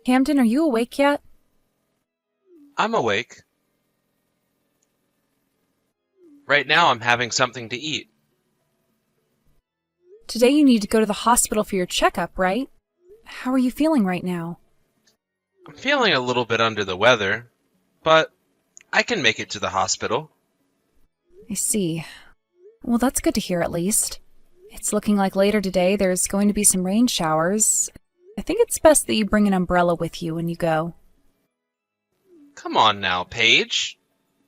Camden, are you awake yet? I'm awake. Right now I'm having something to eat. Today you need to go to the hospital for your checkup, right? How are you feeling right now? I'm feeling a little bit under the weather, but I can make it to the hospital. I see. Well, that's good to hear at least. It's looking like later today there's going to be some rain showers. I think it's best that you bring an umbrella with you when you go. Come on now, Paige.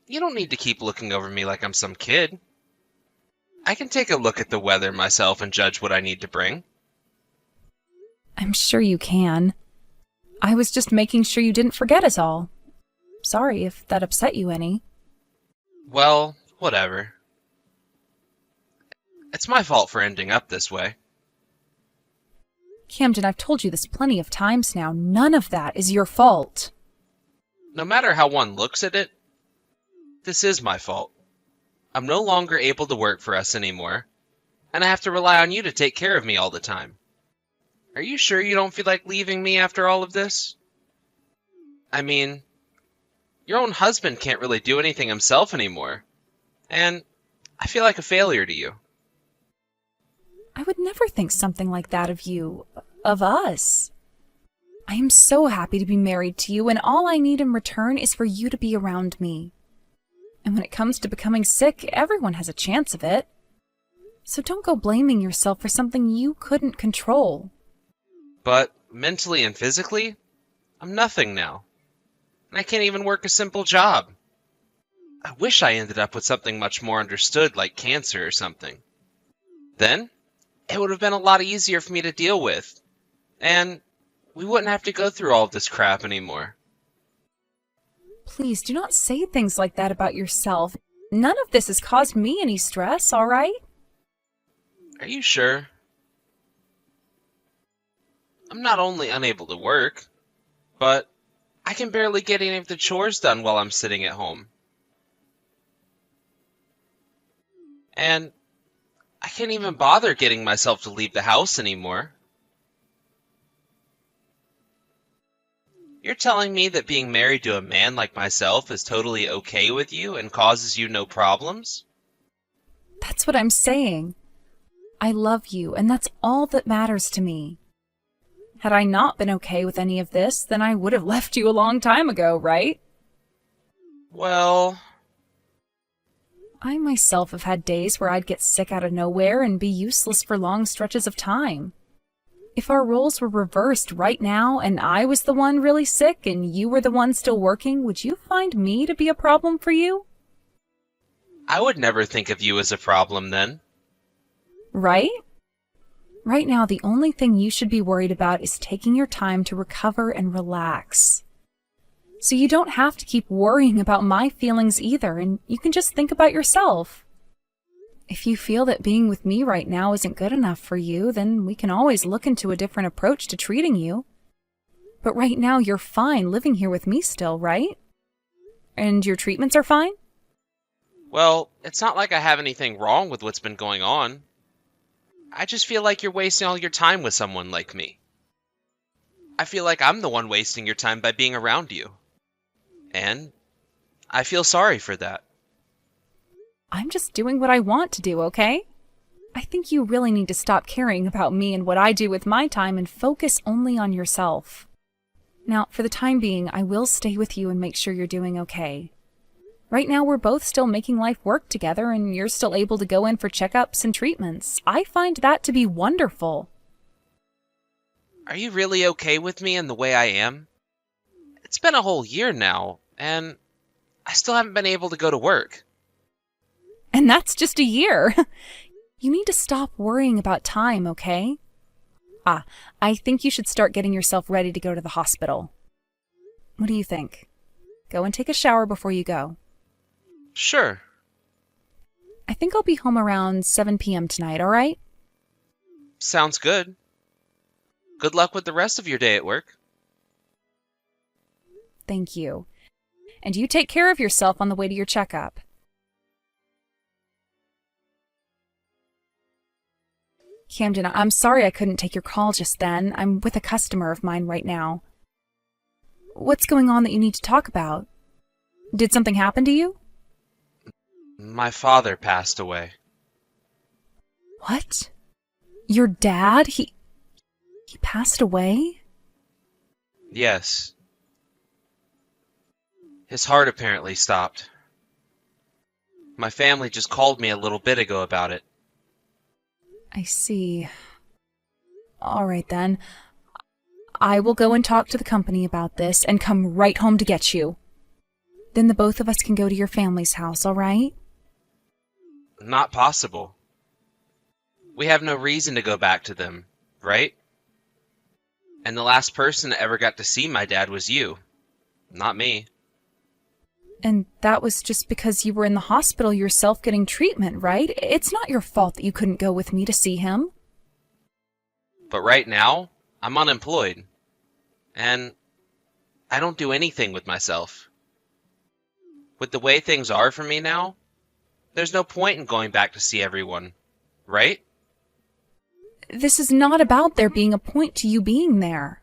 You don't need to keep looking over me like I'm some kid. I can take a look at the weather myself and judge what I need to bring. I'm sure you can. I was just making sure you didn't forget us all. Sorry if that upset you any. Well, whatever. It's my fault for ending up this way. Camden, I've told you this plenty of times now. None of that is your fault. No matter how one looks at it, this is my fault. I'm no longer able to work for us anymore, and I have to rely on you to take care of me all the time. Are you sure you don't feel like leaving me after all of this? I mean, your own husband can't really do anything himself anymore, and I feel like a failure to you. I would never think something like that of you, of us. I am so happy to be married to you, and all I need in return is for you to be around me. And when it comes to becoming sick, everyone has a chance of it. So don't go blaming yourself for something you couldn't control. But mentally and physically, I'm nothing now. And I can't even work a simple job. I wish I ended up with something much more understood like cancer or something. Then, it would have been a lot easier for me to deal with. And we wouldn't have to go through all of this crap anymore. Please do not say things like that about yourself. None of this has caused me any stress, all right? Are you sure? I'm not only unable to work, but I can barely get any of the chores done while I'm sitting at home. And I can't even bother getting myself to leave the house anymore. You're telling me that being married to a man like myself is totally okay with you and causes you no problems? That's what I'm saying. I love you, and that's all that matters to me. Had I not been okay with any of this, then I would have left you a long time ago, right? Well, I myself have had days where I'd get sick out of nowhere and be useless for long stretches of time. If our roles were reversed right now and I was the one really sick and you were the one still working, would you find me to be a problem for you? I would never think of you as a problem then. Right? Right now, the only thing you should be worried about is taking your time to recover and relax. So you don't have to keep worrying about my feelings either, and you can just think about yourself. If you feel that being with me right now isn't good enough for you, then we can always look into a different approach to treating you. But right now, you're fine living here with me still, right? And your treatments are fine? Well, it's not like I have anything wrong with what's been going on. I just feel like you're wasting all your time with someone like me. I feel like I'm the one wasting your time by being around you. And I feel sorry for that. I'm just doing what I want to do, okay? I think you really need to stop caring about me and what I do with my time and focus only on yourself. Now, for the time being, I will stay with you and make sure you're doing okay. Right now, we're both still making life work together and you're still able to go in for checkups and treatments. I find that to be wonderful. Are you really okay with me and the way I am? It's been a whole year now, and I still haven't been able to go to work. And that's just a year. You need to stop worrying about time, okay? I think you should start getting yourself ready to go to the hospital. What do you think? Go and take a shower before you go. Sure. I think I'll be home around 7 p.m. tonight, all right? Sounds good. Good luck with the rest of your day at work. Thank you. And you take care of yourself on the way to your checkup. Camden, I'm sorry I couldn't take your call just then. I'm with a customer of mine right now. What's going on that you need to talk about? Did something happen to you? My father passed away. What? Your dad? He passed away? Yes. His heart apparently stopped. My family just called me a little bit ago about it. I see. All right then. I will go and talk to the company about this and come right home to get you. Then the both of us can go to your family's house, all right? Not possible. We have no reason to go back to them, right? And the last person that ever got to see my dad was you, not me. And that was just because you were in the hospital yourself getting treatment, right? It's not your fault that you couldn't go with me to see him. But right now, I'm unemployed. And I don't do anything with myself. With the way things are for me now, there's no point in going back to see everyone, right? This is not about there being a point to you being there.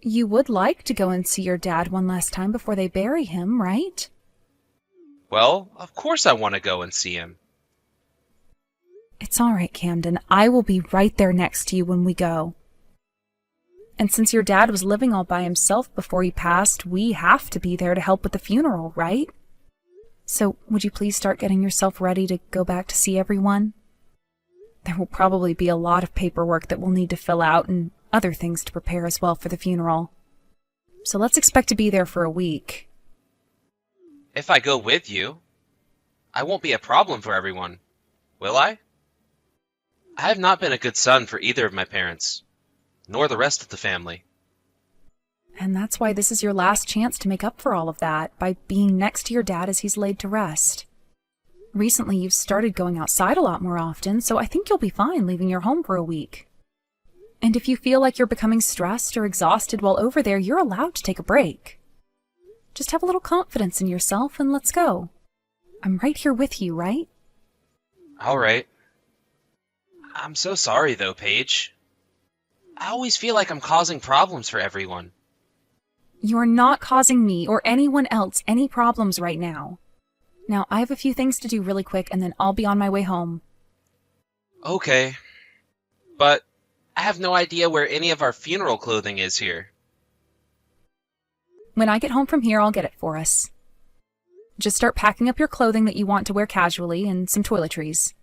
You would like to go and see your dad one last time before they bury him, right? Well, of course I want to go and see him. It's all right, Camden. I will be right there next to you when we go. And since your dad was living all by himself before he passed, we have to be there to help with the funeral, right? So, would you please start getting yourself ready to go back to see everyone? There will probably be a lot of paperwork that we'll need to fill out and other things to prepare as well for the funeral. So let's expect to be there for a week. If I go with you, I won't be a problem for everyone, will I? I have not been a good son for either of my parents, nor the rest of the family. And that's why this is your last chance to make up for all of that, by being next to your dad as he's laid to rest. Recently, you've started going outside a lot more often, so I think you'll be fine leaving your home for a week. And if you feel like you're becoming stressed or exhausted while over there, you're allowed to take a break. Just have a little confidence in yourself and let's go. I'm right here with you, right? All right. I'm so sorry, though, Paige. I always feel like I'm causing problems for everyone. You're not causing me or anyone else any problems right now. Now, I have a few things to do really quick, and then I'll be on my way home. Okay. But I have no idea where any of our funeral clothing is here. When I get home from here, I'll get it for us. Just start packing up your clothing that you want to wear casually and some toiletries.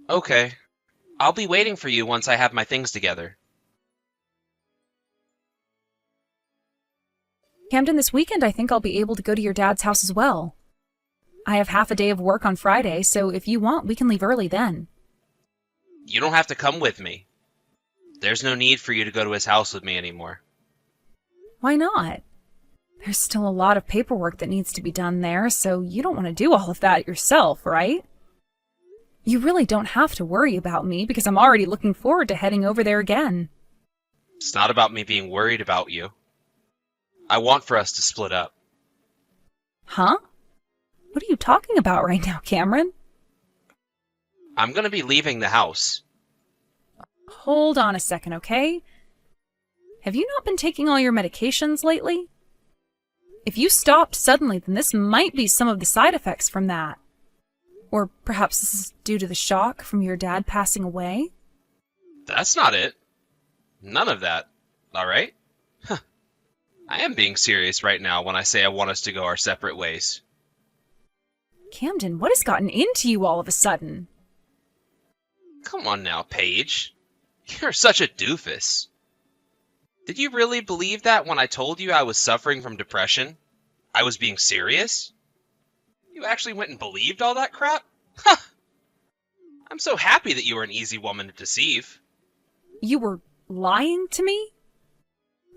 Okay. I'll be waiting for you once I have my things together. Camden, this weekend I think I'll be able to go to your dad's house as well. I have half a day of work on Friday, so if you want, we can leave early then. You don't have to come with me. There's no need for you to go to his house with me anymore. Why not? There's still a lot of paperwork that needs to be done there, so you don't want to do all of that yourself, right? You really don't have to worry about me because I'm already looking forward to heading over there again. It's not about me being worried about you. I want for us to split up. Huh? What are you talking about right now, Cameron? I'm gonna be leaving the house. Hold on a second, okay? Have you not been taking all your medications lately? If you stopped suddenly, then this might be some of the side effects from that. Or perhaps this is due to the shock from your dad passing away? That's not it. None of that. Alright? Huh. I am being serious right now when I say I want us to go our separate ways. Camden, what has gotten into you all of a sudden? Come on now, Paige. You're such a doofus. Did you really believe that when I told you I was suffering from depression? I was being serious? You actually went and believed all that crap? Huh! I'm so happy that you were an easy woman to deceive. You were lying to me?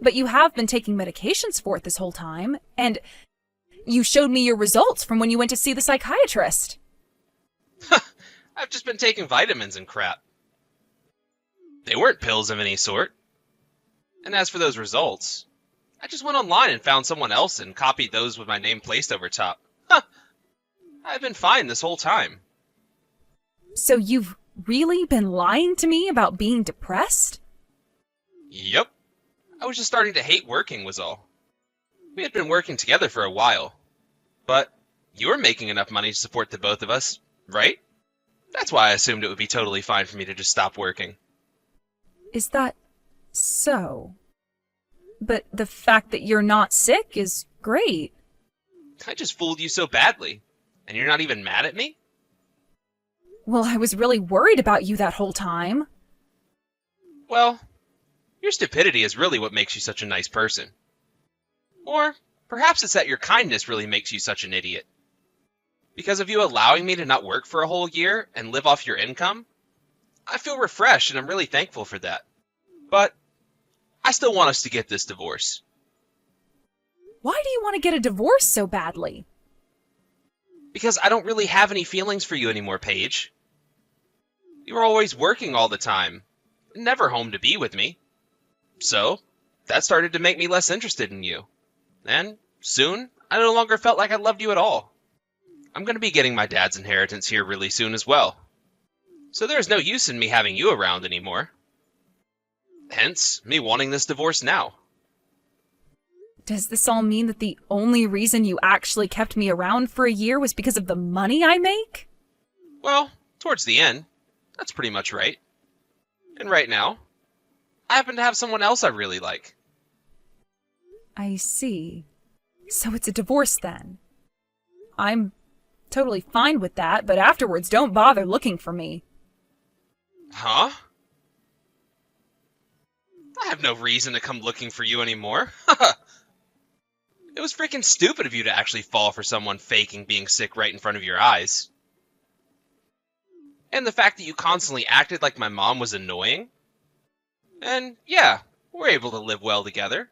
But you have been taking medications for it this whole time, and you showed me your results from when you went to see the psychiatrist. I've just been taking vitamins and crap. They weren't pills of any sort. And as for those results, I just went online and found someone else and copied those with my name placed over top. Huh! I've been fine this whole time. So you've really been lying to me about being depressed? Yep. I was just starting to hate working was all. We had been working together for a while, but you were making enough money to support the both of us, right? That's why I assumed it would be totally fine for me to just stop working. Is that so? But the fact that you're not sick is great. I just fooled you so badly, and you're not even mad at me? Well, I was really worried about you that whole time. Well, your stupidity is really what makes you such a nice person. Or perhaps it's that your kindness really makes you such an idiot. Because of you allowing me to not work for a whole year and live off your income, I feel refreshed and I'm really thankful for that. But I still want us to get this divorce. Why do you want to get a divorce so badly? Because I don't really have any feelings for you anymore, Paige. You were always working all the time, never home to be with me. So, that started to make me less interested in you. And soon, I no longer felt like I loved you at all. I'm going to be getting my dad's inheritance here really soon as well. So there's no use in me having you around anymore. Hence, me wanting this divorce now. Does this all mean that the only reason you actually kept me around for a year was because of the money I make? Well, towards the end, that's pretty much right. And right now, I happen to have someone else I really like. I see. So it's a divorce then. I'm totally fine with that, but afterwards don't bother looking for me. Huh? I have no reason to come looking for you anymore. It was freaking stupid of you to actually fall for someone faking being sick right in front of your eyes. And the fact that you constantly acted like my mom was annoying. And yeah, we're able to live well together,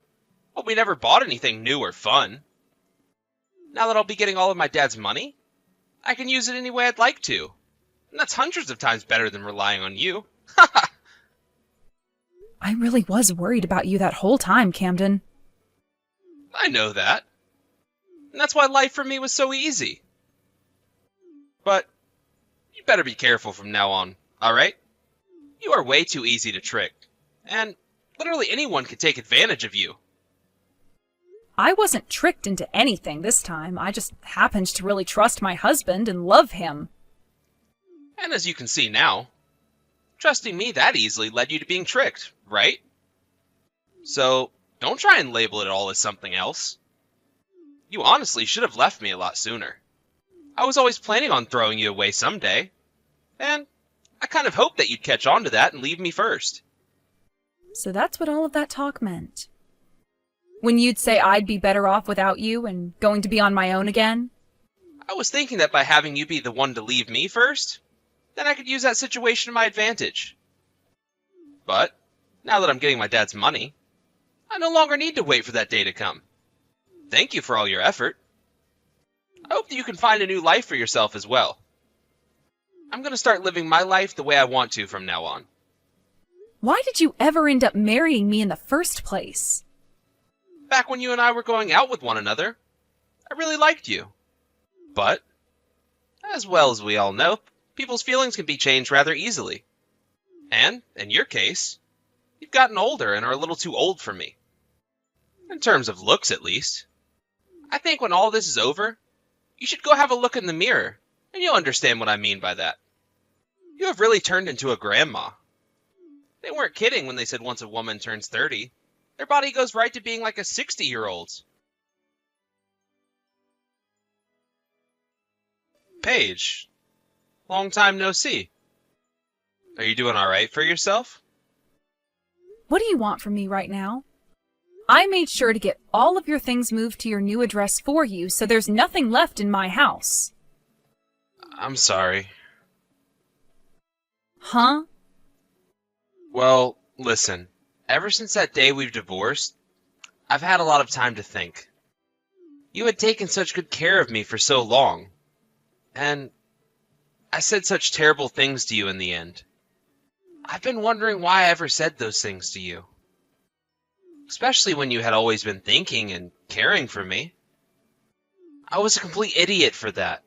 but we never bought anything new or fun. Now that I'll be getting all of my dad's money, I can use it any way I'd like to. And that's hundreds of times better than relying on you. I really was worried about you that whole time, Camden. I know that. And that's why life for me was so easy. But you better be careful from now on, alright? You are way too easy to trick. And literally anyone could take advantage of you. I wasn't tricked into anything this time. I just happened to really trust my husband and love him. And as you can see now, trusting me that easily led you to being tricked, right? So, don't try and label it all as something else. You honestly should have left me a lot sooner. I was always planning on throwing you away someday, and I kind of hoped that you'd catch on to that and leave me first. So that's what all of that talk meant. When you'd say I'd be better off without you and going to be on my own again? I was thinking that by having you be the one to leave me first, then I could use that situation to my advantage. But, now that I'm getting my dad's money, I no longer need to wait for that day to come. Thank you for all your effort. I hope that you can find a new life for yourself as well. I'm going to start living my life the way I want to from now on. Why did you ever end up marrying me in the first place? Back when you and I were going out with one another, I really liked you. But, as well as we all know, people's feelings can be changed rather easily. And, in your case, you've gotten older and are a little too old for me. In terms of looks, at least. I think when all this is over, you should go have a look in the mirror, and you'll understand what I mean by that. You have really turned into a grandma. They weren't kidding when they said once a woman turns 30, their body goes right to being like a 60-year-old. Paige, long time no see. Are you doing alright for yourself? What do you want from me right now? I made sure to get all of your things moved to your new address for you, so there's nothing left in my house. I'm sorry. Huh? Well, listen. Ever since that day we've divorced, I've had a lot of time to think. You had taken such good care of me for so long. And I said such terrible things to you in the end. I've been wondering why I ever said those things to you. Especially when you had always been thinking and caring for me. I was a complete idiot for that.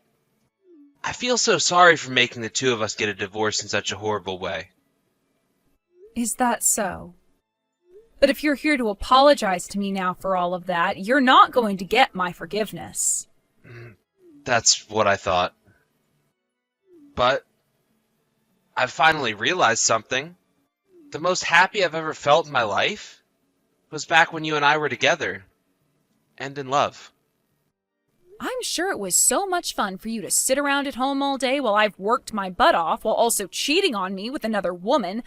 I feel so sorry for making the two of us get a divorce in such a horrible way. Is that so? But if you're here to apologize to me now for all of that, you're not going to get my forgiveness. That's what I thought. But I've finally realized something. The most happy I've ever felt in my life was back when you and I were together and in love. I'm sure it was so much fun for you to sit around at home all day while I've worked my butt off while also cheating on me with another woman.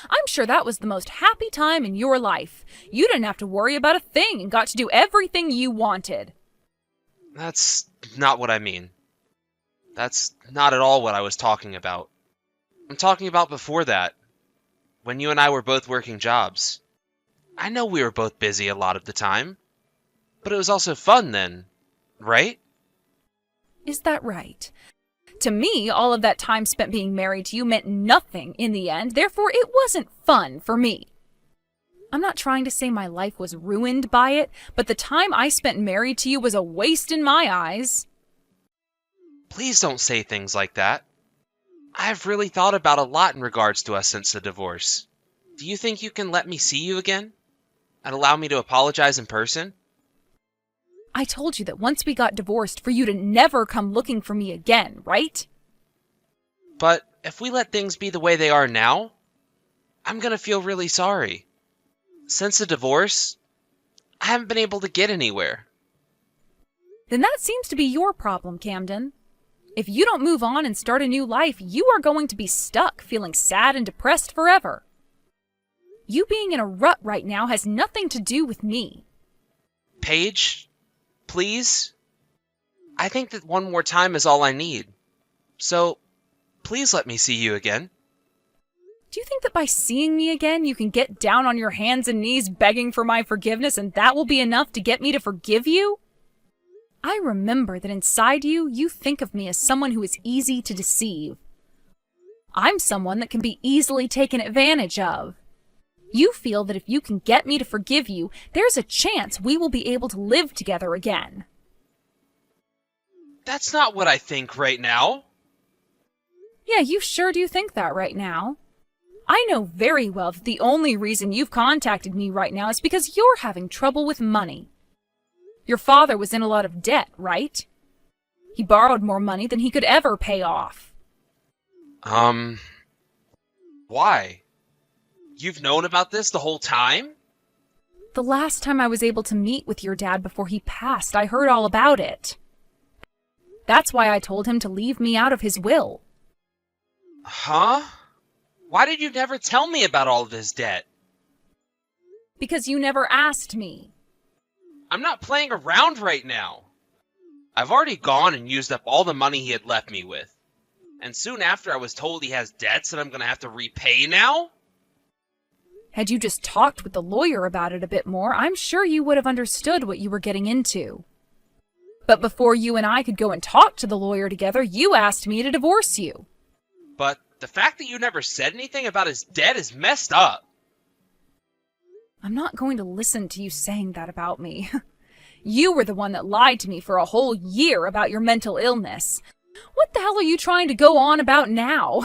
I'm sure that was the most happy time in your life. You didn't have to worry about a thing and got to do everything you wanted. That's not what I mean. That's not at all what I was talking about. I'm talking about before that, when you and I were both working jobs. I know we were both busy a lot of the time, but it was also fun then, right? Is that right? To me, all of that time spent being married to you meant nothing in the end, therefore it wasn't fun for me. I'm not trying to say my life was ruined by it, but the time I spent married to you was a waste in my eyes. Please don't say things like that. I've really thought about a lot in regards to us since the divorce. Do you think you can let me see you again? And allow me to apologize in person? I told you that once we got divorced for you to never come looking for me again, right? But if we let things be the way they are now, I'm gonna feel really sorry. Since the divorce, I haven't been able to get anywhere. Then that seems to be your problem, Camden. If you don't move on and start a new life, you are going to be stuck feeling sad and depressed forever. You being in a rut right now has nothing to do with me. Paige, please? I think that one more time is all I need. So, please let me see you again. Do you think that by seeing me again, you can get down on your hands and knees begging for my forgiveness and that will be enough to get me to forgive you? I remember that inside you, you think of me as someone who is easy to deceive. I'm someone that can be easily taken advantage of. You feel that if you can get me to forgive you, there's a chance we will be able to live together again. That's not what I think right now. Yeah, you sure do think that right now. I know very well that the only reason you've contacted me right now is because you're having trouble with money. Your father was in a lot of debt, right? He borrowed more money than he could ever pay off. Why? You've known about this the whole time? The last time I was able to meet with your dad before he passed, I heard all about it. That's why I told him to leave me out of his will. Huh? Why did you never tell me about all of his debt? Because you never asked me. I'm not playing around right now. I've already gone and used up all the money he had left me with. And soon after I was told he has debts that I'm gonna have to repay now? Had you just talked with the lawyer about it a bit more, I'm sure you would have understood what you were getting into. But before you and I could go and talk to the lawyer together, you asked me to divorce you. But the fact that you never said anything about his debt is messed up. I'm not going to listen to you saying that about me. You were the one that lied to me for a whole year about your mental illness. What the hell are you trying to go on about now?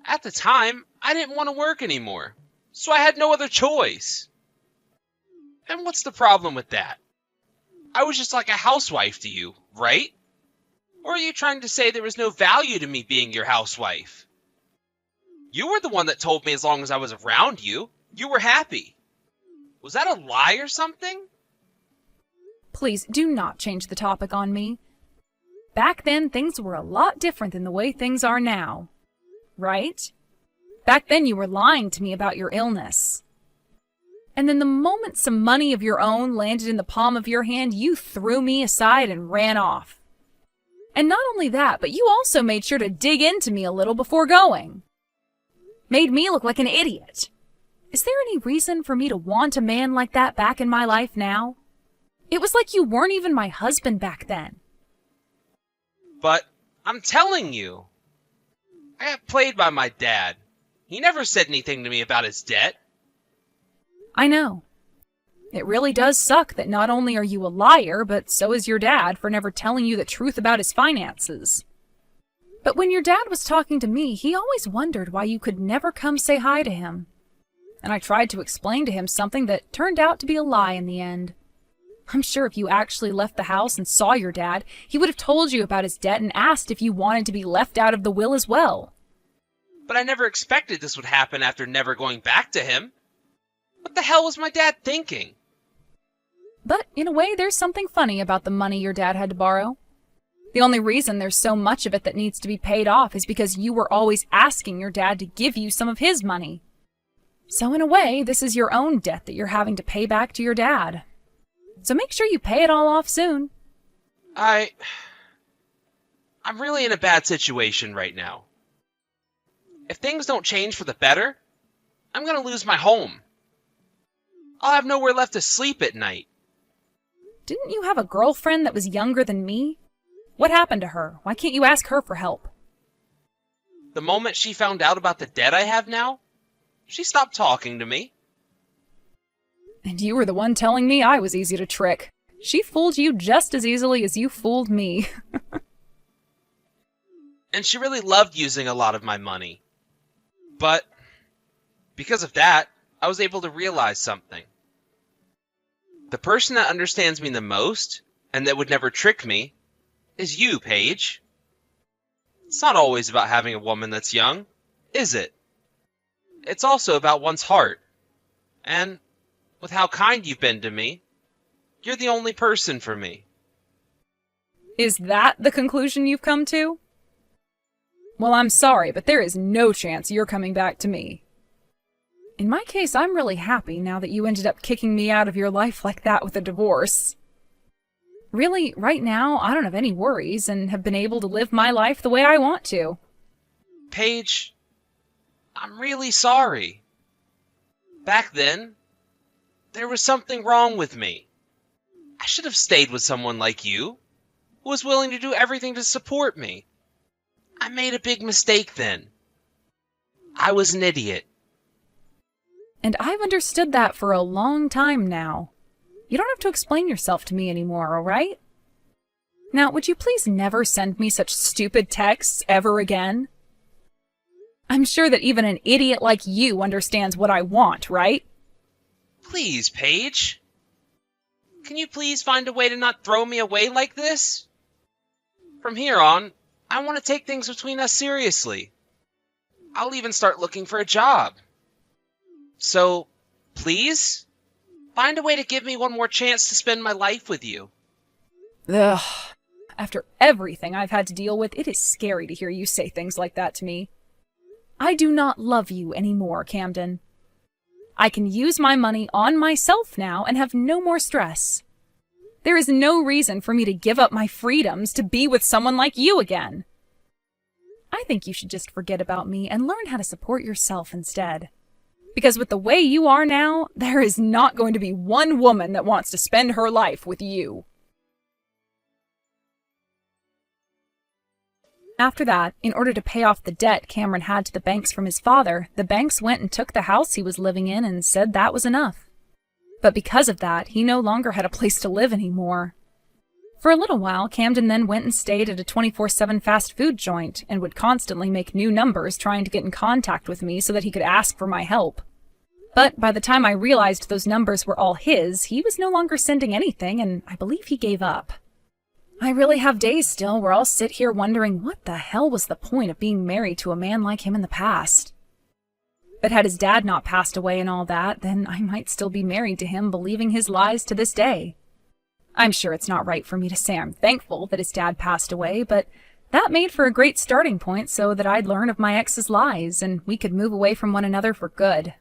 At the time, I didn't want to work anymore, so I had no other choice. And what's the problem with that? I was just like a housewife to you, right? Or are you trying to say there was no value to me being your housewife? You were the one that told me as long as I was around you, you were happy. Was that a lie or something? Please, do not change the topic on me. Back then, things were a lot different than the way things are now. Right? Back then, you were lying to me about your illness. And then the moment some money of your own landed in the palm of your hand, you threw me aside and ran off. And not only that, but you also made sure to dig into me a little before going. Made me look like an idiot. Is there any reason for me to want a man like that back in my life now? It was like you weren't even my husband back then. But I'm telling you, I got played by my dad. He never said anything to me about his debt. I know. It really does suck that not only are you a liar, but so is your dad for never telling you the truth about his finances. But when your dad was talking to me, he always wondered why you could never come say hi to him. and I tried to explain to him something that turned out to be a lie in the end. I'm sure if you actually left the house and saw your dad, he would have told you about his debt and asked if you wanted to be left out of the will as well. But I never expected this would happen after never going back to him. What the hell was my dad thinking? But in a way, there's something funny about the money your dad had to borrow. The only reason there's so much of it that needs to be paid off is because you were always asking your dad to give you some of his money. So in a way, this is your own debt that you're having to pay back to your dad. So make sure you pay it all off soon. I'm really in a bad situation right now. If things don't change for the better, I'm going to lose my home. I'll have nowhere left to sleep at night. Didn't you have a girlfriend that was younger than me? What happened to her? Why can't you ask her for help? The moment she found out about the debt I have now, she stopped talking to me. And you were the one telling me I was easy to trick. She fooled you just as easily as you fooled me. And she really loved using a lot of my money. But because of that, I was able to realize something. The person that understands me the most, and that would never trick me, is you, Paige. It's not always about having a woman that's young, is it? It's also about one's heart. And with how kind you've been to me, you're the only person for me. Is that the conclusion you've come to? Well, I'm sorry, but there is no chance you're coming back to me. In my case, I'm really happy now that you ended up kicking me out of your life like that with a divorce. Really, right now, I don't have any worries and have been able to live my life the way I want to. Paige, I'm really sorry. Back then, there was something wrong with me. I should have stayed with someone like you, who was willing to do everything to support me. I made a big mistake then. I was an idiot. And I've understood that for a long time now. You don't have to explain yourself to me anymore, all right? Now, would you please never send me such stupid texts ever again? I'm sure that even an idiot like you understands what I want, right? Please, Paige. Can you please find a way to not throw me away like this? From here on, I want to take things between us seriously. I'll even start looking for a job. So, please, find a way to give me one more chance to spend my life with you. Ugh. After everything I've had to deal with, it is scary to hear you say things like that to me. I do not love you anymore, Camden. I can use my money on myself now and have no more stress. There is no reason for me to give up my freedoms to be with someone like you again. I think you should just forget about me and learn how to support yourself instead. Because with the way you are now, there is not going to be one woman that wants to spend her life with you. After that, in order to pay off the debt Cameron had to the banks from his father, the banks went and took the house he was living in and said that was enough. But because of that, he no longer had a place to live anymore. For a little while, Camden then went and stayed at a 24/7 fast food joint and would constantly make new numbers trying to get in contact with me so that he could ask for my help. But by the time I realized those numbers were all his, he was no longer sending anything, and I believe he gave up. I really have days still where I'll sit here wondering what the hell was the point of being married to a man like him in the past. But had his dad not passed away and all that, then I might still be married to him, believing his lies to this day. I'm sure it's not right for me to say I'm thankful that his dad passed away, but that made for a great starting point so that I'd learn of my ex's lies and we could move away from one another for good.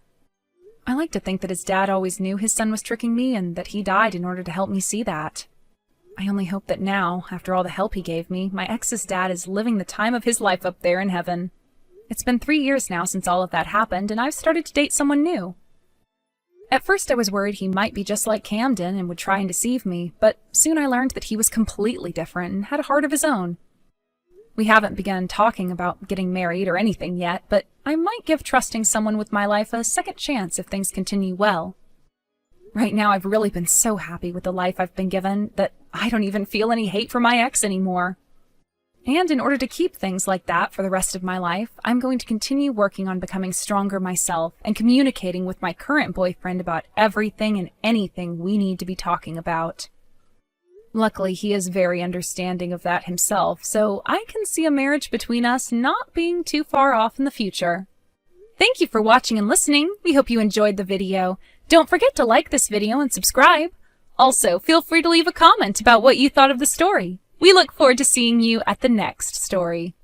I like to think that his dad always knew his son was tricking me and that he died in order to help me see that. I only hope that now, after all the help he gave me, my ex's dad is living the time of his life up there in heaven. It's been 3 years now since all of that happened, and I've started to date someone new. At first I was worried he might be just like Camden and would try and deceive me, but soon I learned that he was completely different and had a heart of his own. We haven't begun talking about getting married or anything yet, but I might give trusting someone with my life a second chance if things continue well. Right now I've really been so happy with the life I've been given that I don't even feel any hate for my ex anymore. And in order to keep things like that for the rest of my life, I'm going to continue working on becoming stronger myself and communicating with my current boyfriend about everything and anything we need to be talking about. Luckily, he is very understanding of that himself, so I can see a marriage between us not being too far off in the future. Thank you for watching and listening. We hope you enjoyed the video. Don't forget to like this video and subscribe. Also, feel free to leave a comment about what you thought of the story. We look forward to seeing you at the next story.